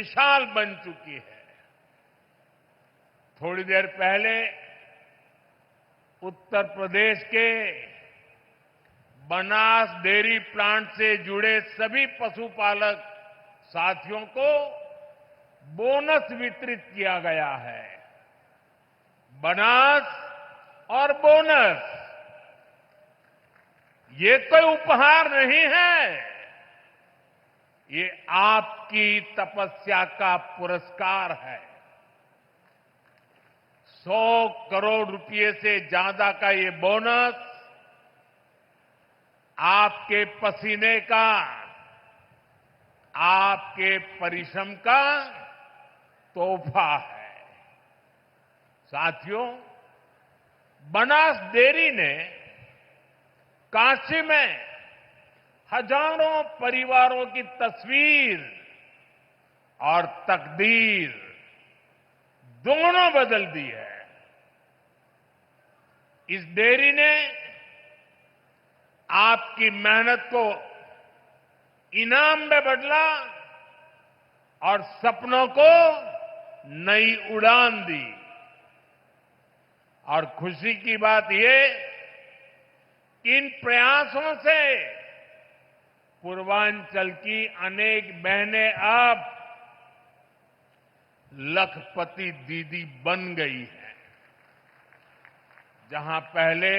मिसाल बन चुकी है। थोड़ी देर पहले उत्तर प्रदेश के बनास डेयरी प्लांट से जुड़े सभी पशुपालक साथियों को बोनस वितरित किया गया है। बनास और बोनस ये कोई उपहार नहीं है, ये आपकी तपस्या का पुरस्कार है। 100 करोड़ रुपए से ज्यादा का ये बोनस आपके पसीने का, आपके परिश्रम का तोहफा है। साथियों, बनास डेयरी ने काशी में हजारों परिवारों की तस्वीर और तकदीर दोनों बदल दी है। इस डेयरी ने आपकी मेहनत को इनाम में बदला और सपनों को नई उड़ान दी। और खुशी की बात यह कि इन प्रयासों से पूर्वांचल की अनेक बहनें अब लखपति दीदी बन गई हैं। जहां पहले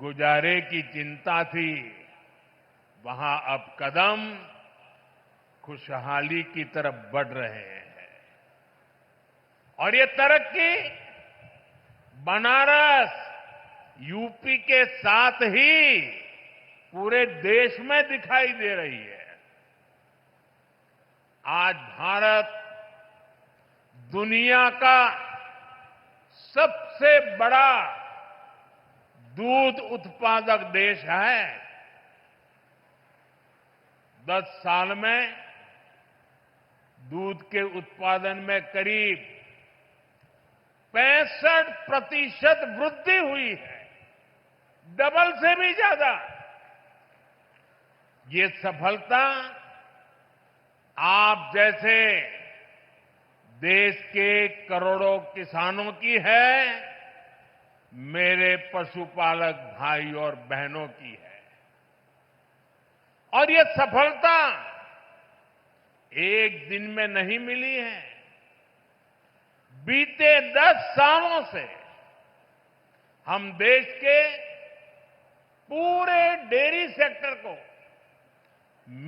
गुजारे की चिंता थी, वहां अब कदम खुशहाली की तरफ बढ़ रहे हैं। और ये तरक्की बनारस, यूपी के साथ ही पूरे देश में दिखाई दे रही है। आज भारत दुनिया का सबसे बड़ा दूध उत्पादक देश है। 10 साल में दूध के उत्पादन में करीब 65% वृद्धि हुई है, डबल से भी ज्यादा। ये सफलता आप जैसे देश के करोड़ों किसानों की है, मेरे पशुपालक भाई और बहनों की है। और ये सफलता एक दिन में नहीं मिली है। बीते 10 सालों से हम देश के पूरे डेयरी सेक्टर को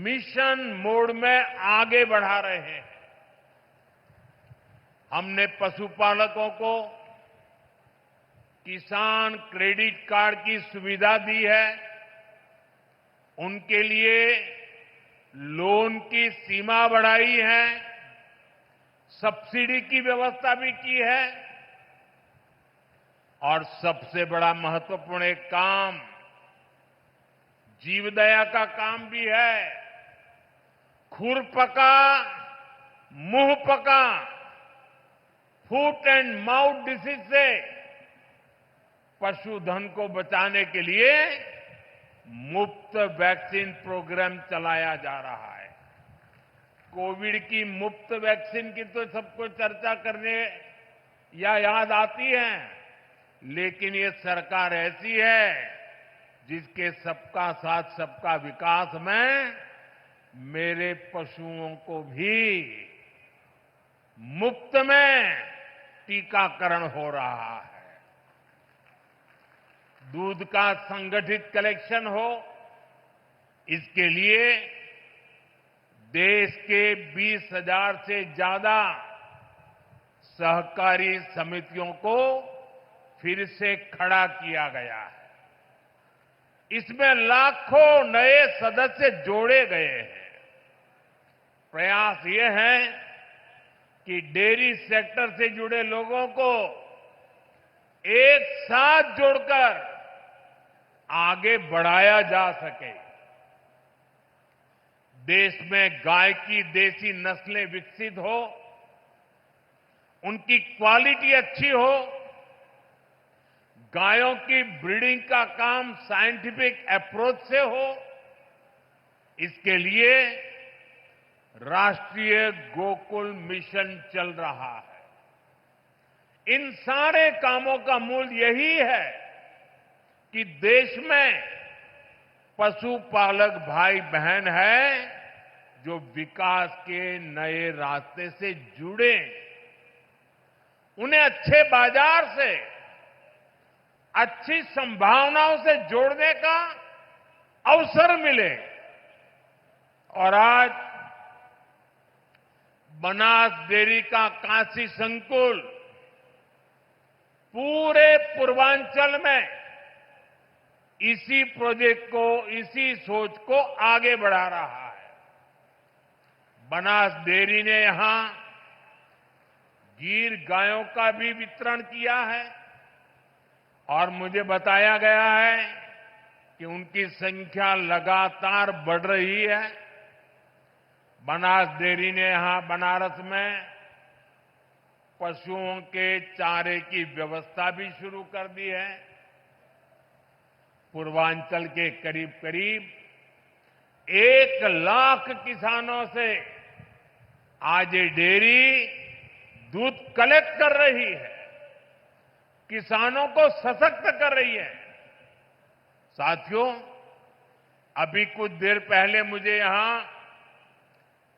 मिशन मोड में आगे बढ़ा रहे हैं। हमने पशुपालकों को किसान क्रेडिट कार्ड की सुविधा दी है, उनके लिए लोन की सीमा बढ़ाई है, सब्सिडी की व्यवस्था भी की है। और सबसे बड़ा महत्वपूर्ण एक काम जीवदया का काम भी है। खुरपका, मुंहपका, फुट एंड माउथ डिसीज से पशुधन को बचाने के लिए मुफ्त वैक्सीन प्रोग्राम चलाया जा रहा है। कोविड की मुफ्त वैक्सीन की तो सबको चर्चा करने या याद आती है, लेकिन ये सरकार ऐसी है जिसके सबका साथ सबका विकास में मेरे पशुओं को भी मुफ्त में टीकाकरण हो रहा है। दूध का संगठित कलेक्शन हो, इसके लिए देश के 20,000 से ज्यादा सहकारी समितियों को फिर से खड़ा किया गया है। इसमें लाखों नए सदस्य जोड़े गए हैं। प्रयास ये है कि डेयरी सेक्टर से जुड़े लोगों को एक साथ जोड़कर आगे बढ़ाया जा सके। देश में गाय की देसी नस्लें विकसित हो, उनकी क्वालिटी अच्छी हो, गायों की ब्रीडिंग का काम साइंटिफिक अप्रोच से हो, इसके लिए राष्ट्रीय गोकुल मिशन चल रहा है। इन सारे कामों का मूल यही है कि देश में पशुपालक भाई बहन है जो विकास के नए रास्ते से जुड़े, उन्हें अच्छे बाजार से, अच्छी संभावनाओं से जोड़ने का अवसर मिले। और आज बनास डेयरी का काशी संकुल पूरे पूर्वांचल में इसी प्रोजेक्ट को, इसी सोच को आगे बढ़ा रहा है। बनास डेयरी ने यहां गीर गायों का भी वितरण किया है और मुझे बताया गया है कि उनकी संख्या लगातार बढ़ रही है। बनास डेयरी ने यहां बनारस में पशुओं के चारे की व्यवस्था भी शुरू कर दी है। पूर्वांचल के करीब करीब 1 लाख किसानों से आज ये डेयरी दूध कलेक्ट कर रही है, किसानों को सशक्त कर रही है। साथियों, अभी कुछ देर पहले मुझे यहां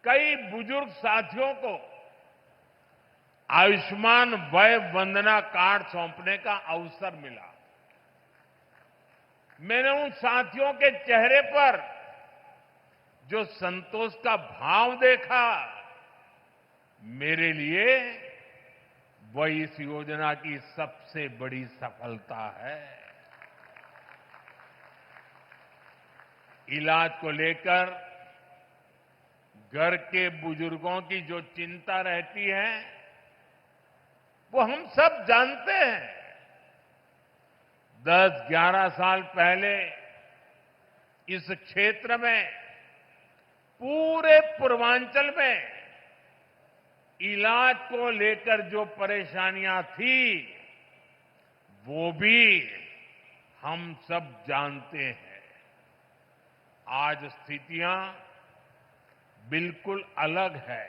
कई बुजुर्ग साथियों को आयुष्मान वय वंदना कार्ड सौंपने का अवसर मिला। मैंने उन साथियों के चेहरे पर जो संतोष का भाव देखा, मेरे लिए वह इस योजना की सबसे बड़ी सफलता है। इलाज को लेकर घर के बुजुर्गों की जो चिंता रहती है, वो हम सब जानते हैं। 10-11 साल पहले इस क्षेत्र में, पूरे पूर्वांचल में इलाज को लेकर जो परेशानियां थी, वो भी हम सब जानते हैं। आज स्थितियां बिल्कुल अलग है।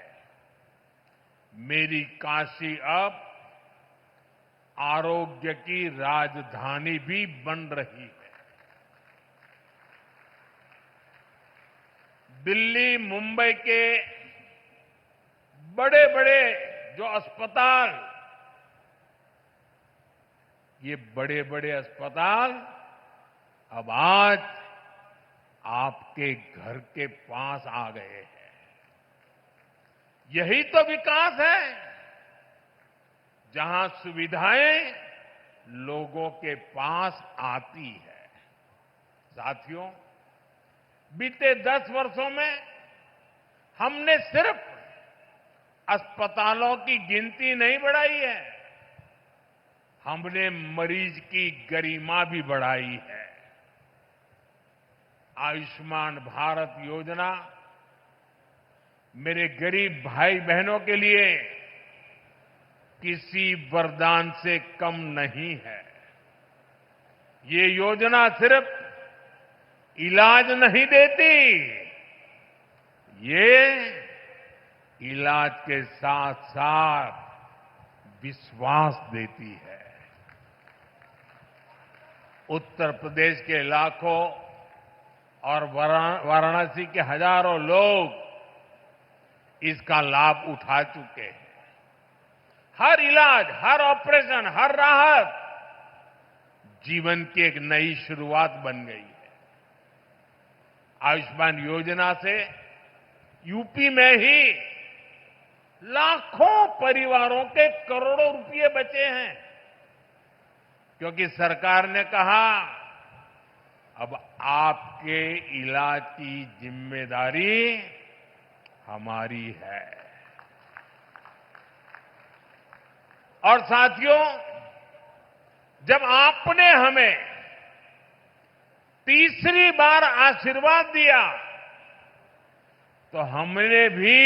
मेरी काशी अब आरोग्य की राजधानी भी बन रही है। दिल्ली, मुंबई के बड़े बड़े जो अस्पताल, ये बड़े बड़े अस्पताल अब आज आपके घर के पास आ गए हैं। यही तो विकास है, जहां सुविधाएं लोगों के पास आती है। साथियों, बीते 10 वर्षों में हमने सिर्फ अस्पतालों की गिनती नहीं बढ़ाई है, हमने मरीज की गरिमा भी बढ़ाई है। आयुष्मान भारत योजना मेरे गरीब भाई बहनों के लिए किसी वरदान से कम नहीं है। ये योजना सिर्फ इलाज नहीं देती, ये इलाज के साथ साथ विश्वास देती है। उत्तर प्रदेश के लाखों और वाराणसी के हजारों लोग इसका लाभ उठा चुके हैं। हर इलाज, हर ऑपरेशन, हर राहत जीवन की एक नई शुरुआत बन गई है। आयुष्मान योजना से यूपी में ही लाखों परिवारों के करोड़ों रुपए बचे हैं, क्योंकि सरकार ने कहा अब आपके इलाज की जिम्मेदारी हमारी है। और साथियों, जब आपने हमें तीसरी बार आशीर्वाद दिया, तो हमने भी